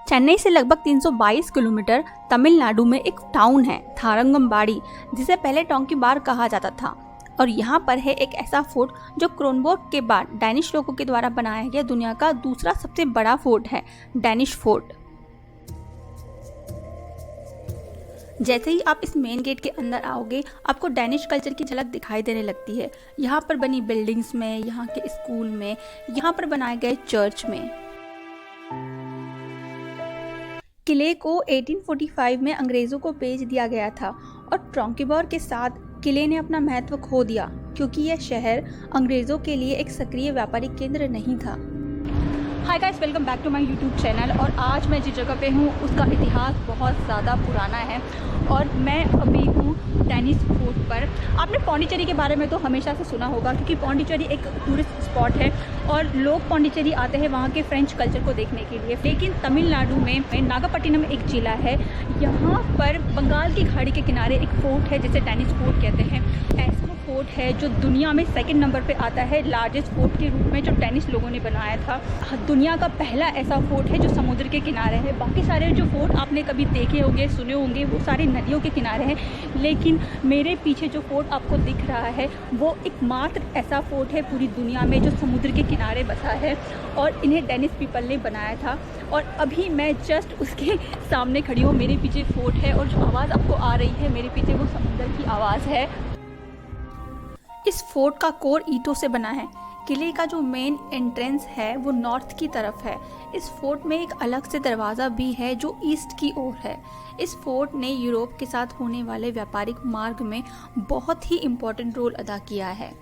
चेन्नई से लगभग 322 किलोमीटर तमिलनाडु में एक टाउन है थारंगंबाड़ी, जिसे पहले टोंकी बार कहा जाता था। और यहाँ पर है एक ऐसा फोर्ट जो क्रोनबोर्ग के बाद डैनिश लोगों के द्वारा बनाया गया दुनिया का दूसरा सबसे बड़ा फोर्ट है, डैनिश फोर्ट। जैसे ही आप इस मेन गेट के अंदर आओगे, आपको डैनिश कल्चर की झलक दिखाई देने लगती है। यहाँ पर बनी बिल्डिंग्स में, यहाँ के स्कूल में, यहाँ पर बनाए गए चर्च में। किले को 1845 में अंग्रेज़ों को बेच दिया गया था और ट्रोंकीबोर के साथ किले ने अपना महत्व खो दिया, क्योंकि यह शहर अंग्रेज़ों के लिए एक सक्रिय व्यापारिक केंद्र नहीं था। Hi guys, welcome back to my YouTube channel. और आज मैं जिस जगह पे हूँ उसका इतिहास बहुत ज़्यादा पुराना है और मैं अभी हूँ डैनिश फोर्ट पर। आपने पौंडीचेरी के बारे में तो हमेशा से सुना होगा, क्योंकि पौंडीचेरी एक टूरिस्ट स्पॉट है और लोग पौंडीचेरी आते हैं वहाँ के फ्रेंच कल्चर को देखने के लिए। लेकिन तमिलनाडु में नागापट्टिनम एक ज़िला है, यहाँ पर बंगाल की खाड़ी के किनारे एक फोर्ट है जिसे डैनिश फोर्ट कहते हैं। ऐसा फोर्ट है जो दुनिया में सेकंड नंबर पे आता है लार्जेस्ट फोर्ट के रूप में, जो डैनिश लोगों ने बनाया था। दुनिया का पहला ऐसा फोर्ट है जो समुद्र के किनारे है। बाकी सारे जो फोर्ट आपने कभी देखे होंगे, सुने होंगे, वो सारे नदियों के किनारे हैं। लेकिन मेरे पीछे जो फोर्ट आपको दिख रहा है वो एकमात्र ऐसा फोर्ट है पूरी दुनिया में जो समुद्र के किनारे बसा है और इन्हें डैनिश पीपल ने बनाया था। और अभी मैं जस्ट उसके सामने खड़ी हूँ। मेरे पीछे फोर्ट है और जो आवाज़ आपको आ रही है मेरे पीछे, वो समुद्र की आवाज़ है। इस फोर्ट का कोर ईंटों से बना है। किले का जो मेन एंट्रेंस है वो नॉर्थ की तरफ है। इस फोर्ट में एक अलग से दरवाज़ा भी है जो ईस्ट की ओर है। इस फोर्ट ने यूरोप के साथ होने वाले व्यापारिक मार्ग में बहुत ही इम्पोर्टेंट रोल अदा किया है।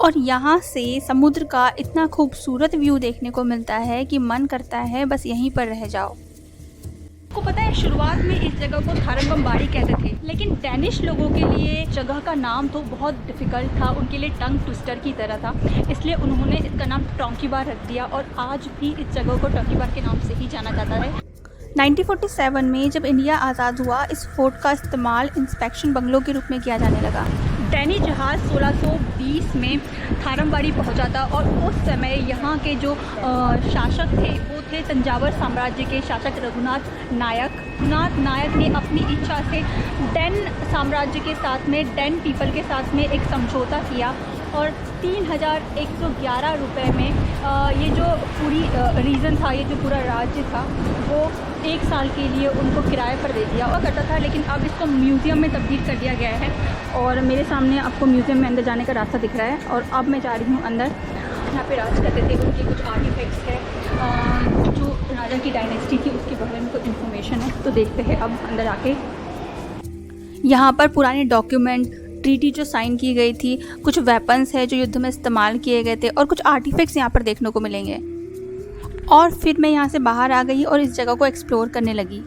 और यहाँ से समुद्र का इतना खूबसूरत व्यू देखने को मिलता है कि मन करता है बस यहीं पर रह जाओ। आपको पता है, शुरुआत में इस जगह को थारंगंबाड़ी कहते थे, लेकिन डैनिश लोगों के लिए जगह का नाम तो बहुत डिफ़िकल्ट था, उनके लिए टंग ट्विस्टर की तरह था। इसलिए उन्होंने इसका नाम टोंकीबार रख दिया और आज भी इस जगह को टोंकीबार के नाम से ही जाना जाता है। 1947 में जब इंडिया आज़ाद हुआ, इस फोर्ट का इस्तेमाल इंस्पेक्शन बंगलों के रूप में किया जाने लगा। डैनिश जहाज़ 1620 में थारंगंबाड़ी पहुंचा था और उस समय यहाँ के जो शासक थे वो थे तंजावर साम्राज्य के शासक रघुनाथ नायक। रघुनाथ नायक ने अपनी इच्छा से डैन साम्राज्य के साथ में, डैन पीपल के साथ में एक समझौता किया और 3111 रुपये में ये जो पूरी रीजन था, ये जो पूरा राज्य था, वो 1 साल के लिए उनको किराए पर दे दिया और करता था। लेकिन अब इसको म्यूज़ियम में तब्दील कर दिया गया है और मेरे सामने आपको म्यूज़ियम में अंदर जाने का रास्ता दिख रहा है। और अब मैं जा रही हूँ अंदर। यहाँ पे राज करते थे, उनके कुछ आर्टिफैक्ट्स है जो राजा की डायनेस्टी थी उसके बारे में कुछ इन्फॉर्मेशन है, तो देखते हैं अब अंदर आके। यहाँ पर पुराने डॉक्यूमेंट, ट्रीटी जो साइन की गई थी, कुछ वेपन्स है जो युद्ध में इस्तेमाल किए गए थे और कुछ आर्टिफैक्ट्स यहाँ पर देखने को मिलेंगे। और फिर मैं यहाँ से बाहर आ गई और इस जगह को एक्सप्लोर करने लगी।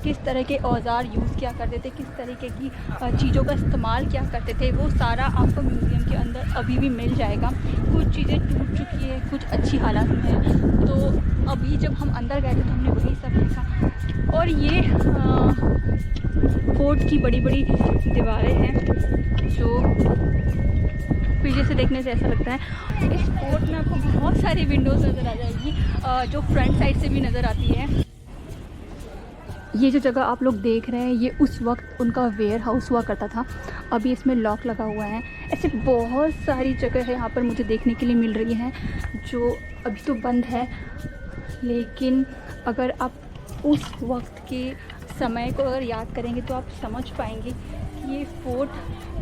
किस तरह के औजार यूज़ किया करते थे, किस तरीके की चीज़ों का इस्तेमाल किया करते थे, वो सारा आपको म्यूज़ियम के अंदर अभी भी मिल जाएगा। कुछ चीज़ें टूट चुकी है, कुछ अच्छी हालत में है। तो अभी जब हम अंदर गए थे तो हमने वही सब देखा। और ये फोर्ट की बड़ी बड़ी दीवारें हैं जो पीछे से देखने से ऐसा लगता है। इस फोर्ट में आपको बहुत सारी विंडोज़ नज़र आ जाएगी जो फ्रंट साइड से भी नज़र आती है। ये जो जगह आप लोग देख रहे हैं, ये उस वक्त उनका वेयर हाउस हुआ करता था। अभी इसमें लॉक लगा हुआ है। ऐसे बहुत सारी जगह है यहाँ पर मुझे देखने के लिए मिल रही हैं जो अभी तो बंद है, लेकिन अगर आप उस वक्त के समय को अगर याद करेंगे तो आप समझ पाएंगे कि ये फोर्ट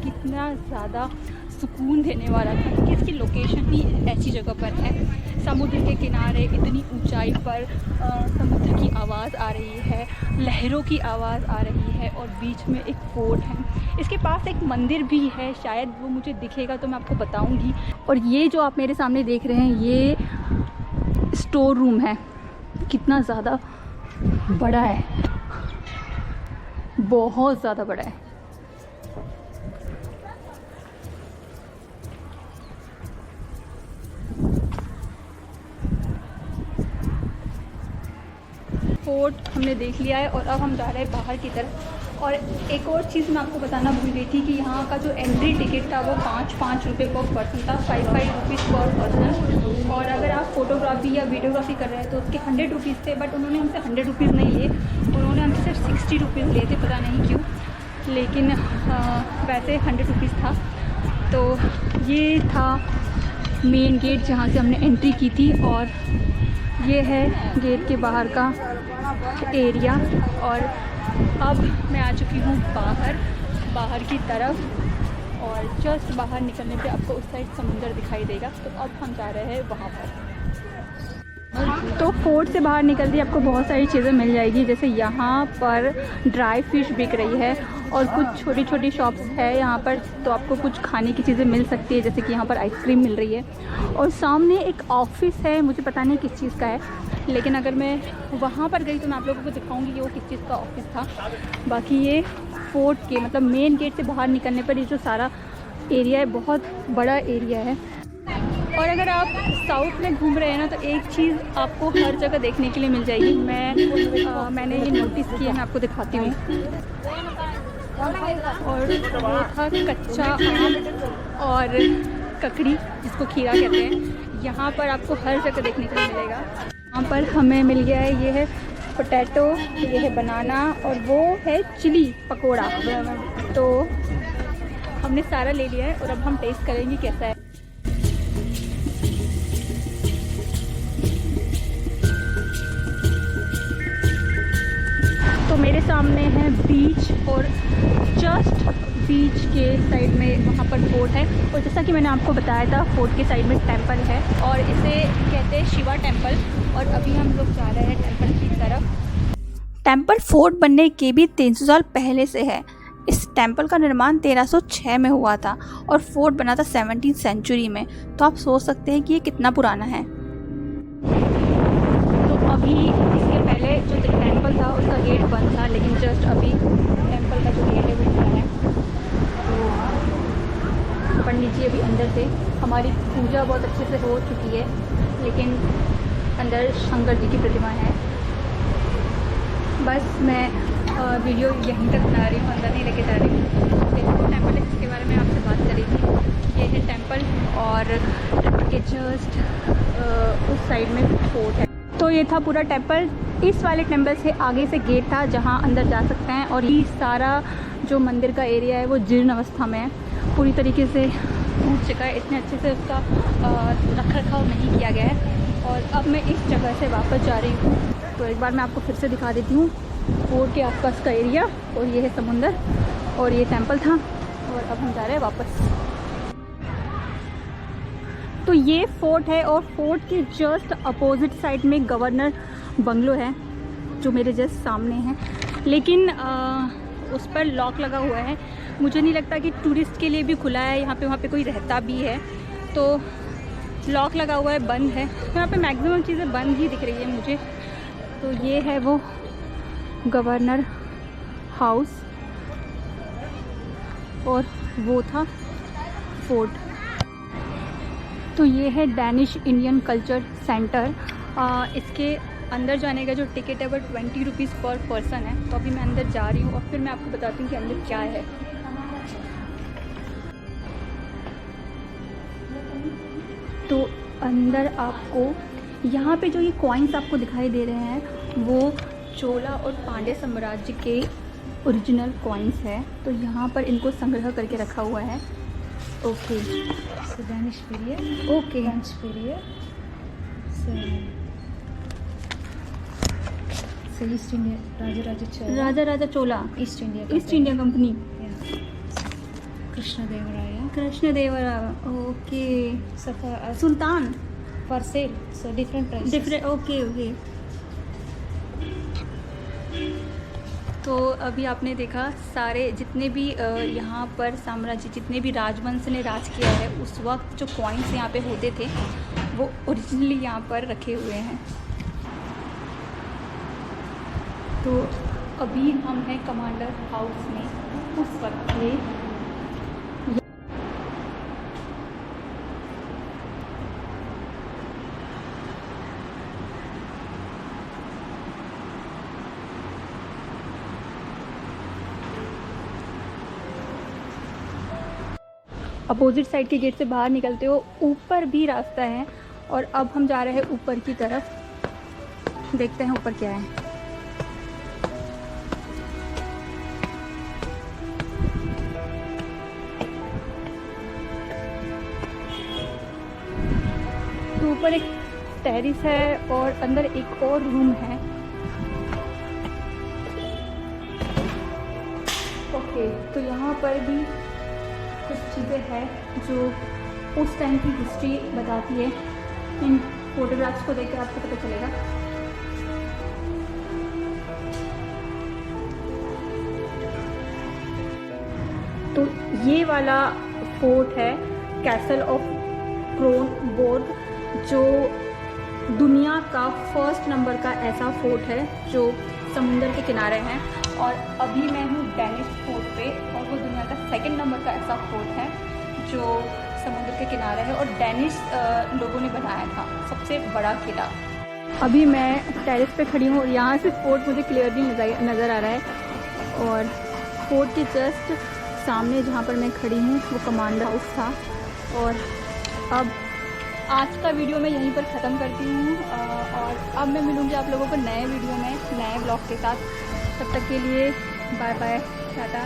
कितना ज़्यादा सुकून देने वाला था, क्योंकि इसकी लोकेशन ही ऐसी जगह पर है, समुद्र के किनारे, इतनी ऊंचाई पर। समुद्र की आवाज़ आ रही है, लहरों की आवाज़ आ रही है और बीच में एक फोर्ट है। इसके पास एक मंदिर भी है, शायद वो मुझे दिखेगा तो मैं आपको बताऊंगी। और ये जो आप मेरे सामने देख रहे हैं, ये स्टोर रूम है। कितना ज़्यादा बड़ा है, बहुत ज़्यादा बड़ा है। फोर्ट हमने देख लिया है और अब हम जा रहे हैं बाहर की तरफ। और एक और चीज़ मैं आपको बताना भूल गई थी कि यहाँ का जो एंट्री टिकट था वो 5 रुपये पर पर्सन था, 5 रुपीज़ पर पर्सन। और अगर आप फोटोग्राफी या वीडियोग्राफी कर रहे हैं तो उसके 100 रुपीज़ थे, बट उन्होंने हमसे 100 रुपीज़ नहीं लिए, उन्होंने हमसे सिर्फ 60 रुपीज़ लिए थे, पता नहीं क्यों, लेकिन वैसे 100 रुपीज़ था। तो ये था मेन गेट जहाँ से हमने एंट्री की थी, और ये है गेट के बाहर का एरिया। और अब मैं आ चुकी हूँ बाहर की तरफ, और जस्ट बाहर निकलने पे आपको उस साइड समुंदर दिखाई देगा। तो अब हम जा रहे हैं वहाँ पर। तो फोर्ट से बाहर निकलते ही आपको बहुत सारी चीज़ें मिल जाएगी, जैसे यहाँ पर ड्राई फिश बिक रही है और कुछ छोटी छोटी शॉप्स है यहाँ पर, तो आपको कुछ खाने की चीज़ें मिल सकती है, जैसे कि यहाँ पर आइसक्रीम मिल रही है। और सामने एक ऑफिस है, मुझे पता नहीं किस चीज़ का है, लेकिन अगर मैं वहाँ पर गई तो मैं आप लोगों को दिखाऊंगी कि वो किस चीज़ का ऑफिस था। बाकी ये फोर्ट के मतलब मेन गेट से बाहर निकलने पर ये जो सारा एरिया है बहुत बड़ा एरिया है। और अगर आप साउथ में घूम रहे हैं ना, तो एक चीज़ आपको हर जगह देखने के लिए मिल जाएगी। मैंने ये नोटिस किया, मैं आपको दिखाती हूँ। और वो था कच्चा आम और ककड़ी, जिसको खीरा कहते हैं। यहाँ पर आपको हर जगह देखने को मिलेगा। यहाँ पर हमें मिल गया है, ये है पोटैटो, ये है बनाना, और वो है चिली पकोड़ा। तो हमने सारा ले लिया है और अब हम टेस्ट करेंगे कैसा है। तो मेरे सामने है बीच, और जस्ट बीच के साइड में वहाँ पर फोर्ट है। और जैसा कि मैंने आपको बताया था, फोर्ट के साइड में टेंपल है और इसे कहते हैं शिवा टेंपल। और अभी हम लोग जा रहे हैं टेंपल की तरफ। टेंपल फोर्ट बनने के भी 300 साल पहले से है। इस टेंपल का निर्माण 1306 में हुआ था और फोर्ट बना था 17वीं सेंचुरी में। तो आप सोच सकते हैं कि ये कितना पुराना है। तो अभी इसके पहले जो टेंपल था उसका गेट बंद था, लेकिन जस्ट अभी टेंपल का जो गेट है वो खुला है। तो पंडित जी अभी अंदर थे। हमारी पूजा बहुत अच्छे से हो चुकी है, लेकिन अंदर शंकर जी की प्रतिमा है। बस मैं वीडियो यहीं तक बना रही हूँ, अंदर नहीं लेके जा रही हूँ। देखो टेंपल है जिसके बारे में आपसे बात करी थी, ये है टेंपल, और टेंपल के जस्ट उस साइड में फोर्ट है। तो ये था पूरा टेंपल। इस वाले टेंपल से आगे से गेट था जहाँ अंदर जा सकते हैं, और ये सारा जो मंदिर का एरिया है वो जीर्ण अवस्था में है, पूरी तरीके से टूट चुका है। इतने अच्छे से उसका रख रखाव नहीं किया गया है। और अब मैं इस जगह से वापस जा रही हूँ। तो एक बार मैं आपको फिर से दिखा देती हूँ फोर्ट के आसपास का एरिया, और ये है समुंदर, और ये टेंपल था, और अब हम जा रहे हैं वापस। तो ये फोर्ट है, और फोर्ट के जस्ट अपोजिट साइड में गवर्नर बंगलो है जो मेरे जस्ट सामने है, लेकिन उस पर लॉक लगा हुआ है। मुझे नहीं लगता कि टूरिस्ट के लिए भी खुला है, यहाँ पे वहाँ पे कोई रहता भी है, तो लॉक लगा हुआ है, बंद है। यहाँ पे मैक्सिमम चीज़ें बंद ही दिख रही है मुझे। तो ये है वो गवर्नर हाउस, और वो था फोर्ट। तो ये है डैनिश इंडियन कल्चर सेंटर। इसके अंदर जाने का जो टिकट है वो 20 रुपीज़ पर पर्सन है। तो अभी मैं अंदर जा रही हूँ और फिर मैं आपको बताती हूँ कि अंदर क्या है। तो अंदर आपको यहाँ पे जो ये कॉइन्स आपको दिखाई दे रहे हैं वो चोला और पांड्य साम्राज्य के ओरिजिनल कॉइन्स है। तो यहाँ पर इनको संग्रह करके रखा हुआ है। Okay, So Danish period, okay, French period, so East India, Raja Chola, Raja Raja Chola, East India, East India company, yeah, Krishna Devaraya. Krishna Devara, okay, So सुल्तान, for sale, so different prices. Different, okay okay. तो अभी आपने देखा सारे जितने भी यहाँ पर साम्राज्य, जितने भी राजवंश ने राज किया है, उस वक्त जो कॉइन्स यहाँ पे होते थे वो ओरिजिनली यहाँ पर रखे हुए हैं। तो अभी हम हैं कमांडर हाउस में, उस वक्त के। अपोजिट साइड के गेट से बाहर निकलते हो ऊपर भी रास्ता है। और अब हम जा रहे हैं ऊपर की तरफ, देखते हैं ऊपर क्या है। तो ऊपर एक टेरिस है और अंदर एक और रूम है। ओके, तो यहाँ पर भी कुछ चीज़ें हैं जो उस टाइम की हिस्ट्री बताती है। इन फोटोग्राफ्स को देखकर आपको पता चलेगा। तो ये वाला फोर्ट है कैसल ऑफ क्रोनबोर्ग, जो दुनिया का फर्स्ट नंबर का ऐसा फोर्ट है जो समुंदर के किनारे है। और अभी मैं हूँ डेनिश फोर्ट पे, और वो दुनिया का सेकंड नंबर का ऐसा फोर्ट है जो समुद्र के किनारे है और डेनिश लोगों ने बनाया था, सबसे बड़ा किला। अभी मैं टेरेस पे खड़ी हूँ और यहाँ से फोर्ट मुझे क्लियरली नज़र आ रहा है। और फोर्ट के जस्ट सामने जहाँ पर मैं खड़ी हूँ वो कमांडर हाउस था। और अब आज का वीडियो मैं यहीं पर ख़त्म करती हूँ और अब मैं मिलूँगी आप लोगों को नए वीडियो में नए ब्लॉग के साथ। तब तक के लिए बाय बाय, टाटा।